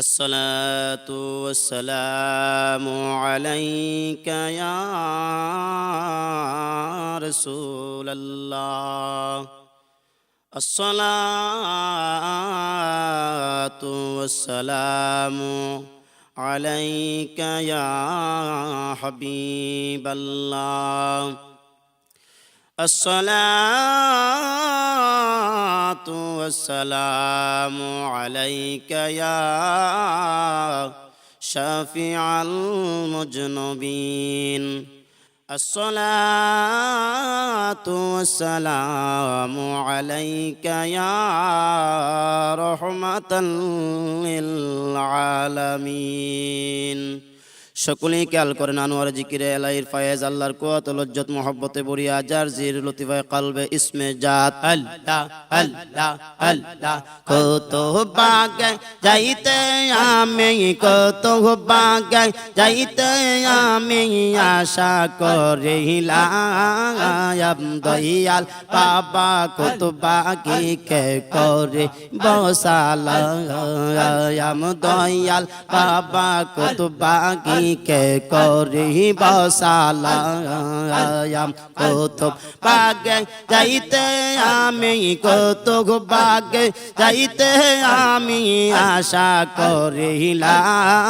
الصلاة والسلام عليك يا رسول الله الصلاة والسلام عليك يا حبيب الله الصلاة والسلام عليك يا شافع المذنبين الصلاة والسلام عليك يا رحمة للعالمين সকলেই খেয়াল করেন আনোয়ার জিকিরে এলাহির ফায়েজ আল্লাহর কুয়াত লজ্জত মোহব্বতে বরিয়া জার জির লতিফায়ে কলবে ইসমে জাত আল্লাহ আল্লাহ আল্লাহ কত বাগে যাইতে আমি কত বাগে যাইতে আমি আশা করিলাম দয়াল বাবা কত বাগে কে করে বসালাম দয়াল বাবা কত বাগে কে করি বসালাম কত বাগে যাইতে আমি কত বাগে যাইতে আমি আশা করিলাম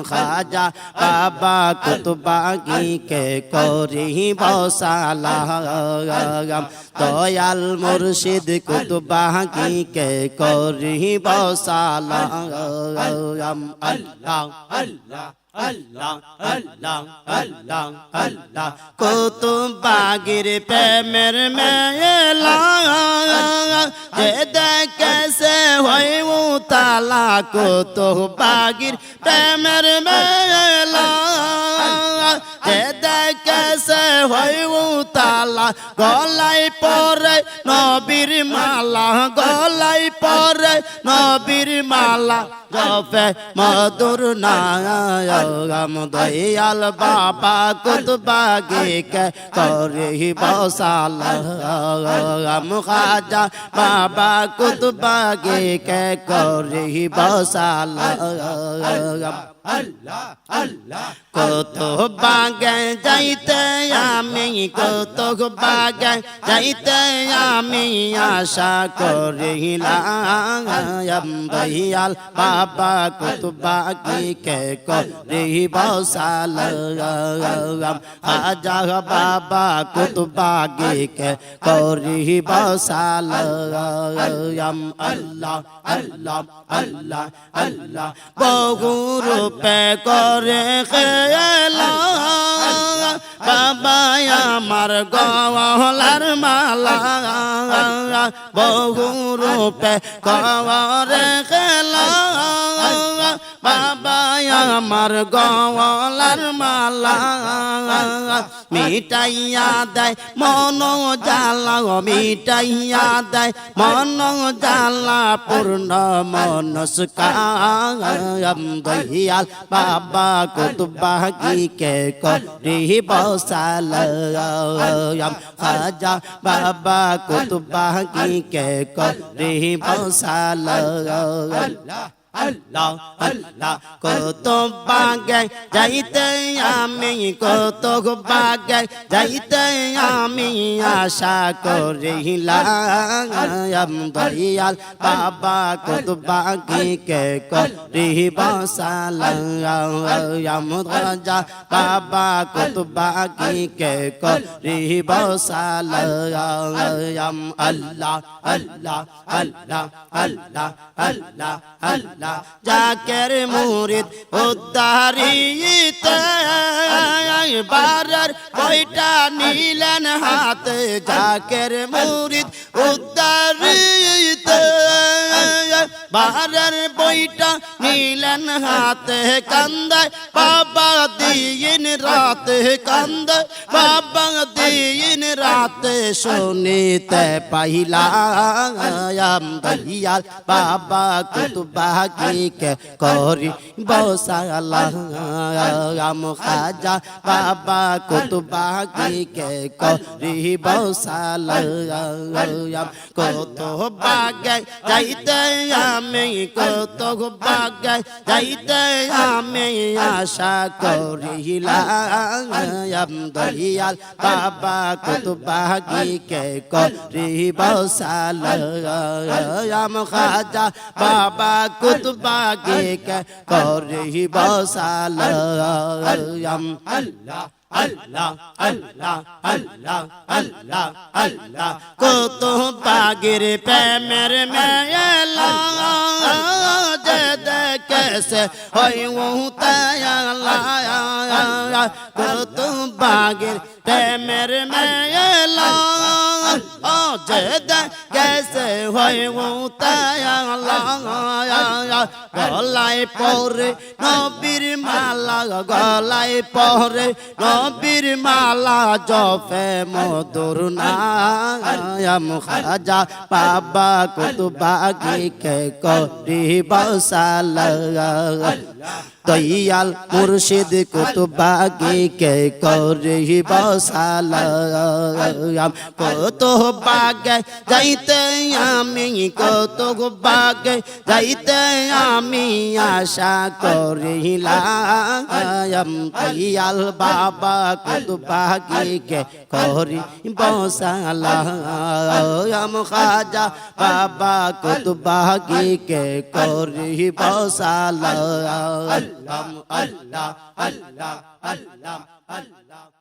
খাজা বাবা কত বাগে কে করি বসালাম দয়াল মুর্শিদ কত বাগে কে করি বসালাম আল্লাহ আল্লাহ আল্লাহ আল্লাহ আল্লাহ আল্লাহ কত বাগির প্রেমের মেলা যে দেখে হয় তালা কত বাগির প্রেমের মেলা যে দেখে হয় তালা গলাই পরে নবীর মালা গলাই পরে নবীর মালা জপে মধুর নাম দয়াল বাবা কত বাগে কে করে বসালাম খাজা বাবা কত বাগে কে করে বসালাম আল্লাহ আল্লাহ কত বাগে যাইতে আমি কত বাগে যাইতে আমি আশা করিলাম দয়াল বাবা কত বাগে কে করে বসালাম খাজা বাবা কত বাগে কে করে বসালাম আল্লাহ আল্লাহ আল্লাহ আল্লাহ বহু রূপে করে খেলা বাবা আমার গলার মালা বহু রূপে করে খেলা বাবা আমার গলার মালা মিটাইয়া দেয় মন জ্বালা মিটাইয়া দেয় মন জ্বালা পূর্ণ মনস্কাম দয়াল বাবা কত বাগি কে করি বসালাম খাজা বাবা কত বাগি কে করি বসালাম আল্লাহ আল্লাহ কত বাগে যাইতে আমি কত বাগে যাইতে আমি আশা করিলাম দয়াল বাবা কত বাগে কে করি বসালাম রাজা বাবা কত বাগে কে করি বসালাম আল্লাহ আল্লাহ আল্লাহ আল্লাহ আল্লাহ আল্লাহ জাকের মুরিদ উদ্ধারিতে বারার বইটা নিলেন হাতে জাকের মুরিদ উদ্ধারিতে বারার বইটা নিলেন হাতে কান্দায় বাবা দিন রাতে কান্দায় বাবা দিন রাতে শুনিতে পাইলাম দয়াল বাবা কত বাগি কে করি বসালাম খাজা বাবা কত বাগি কে করি বসালাম কত বাগে যাইতে আমি কত বাগে যাইতে আমি আশা করিলাম দয়াল বাবা কত বাগি কে করিব সালাম খাজা বাবা কত বাগি কে করিব সালাম আল্লাহ আল্লাহ আল্লাহ আল্লাহ আল্লাহ আল্লাহ কত বাগের প্রেমের মেলা যে দেখে হয় আল্লাহ কত বাগের প্রেমের মেলা যে দেখে হয় আল্লাহ গলায় পরে নবীর মালা গলায় পরে নবীর মালা জপে মধুর নাম খাজা বাবা কত বাগি কে করিব সালাম দয়াল মুর্শিদ কত বাগি কে করিব সালাম কত বাগে যাইতে আমি কত বাগে যাইতে আমি আশা করিলাম দয়াল বাবা কত বাগি কে করিব সালাম খাজা বাবা কত বাগি কে করিব সালাম আল্লাহ আল্লাহ আল্লাহ আল্লাহ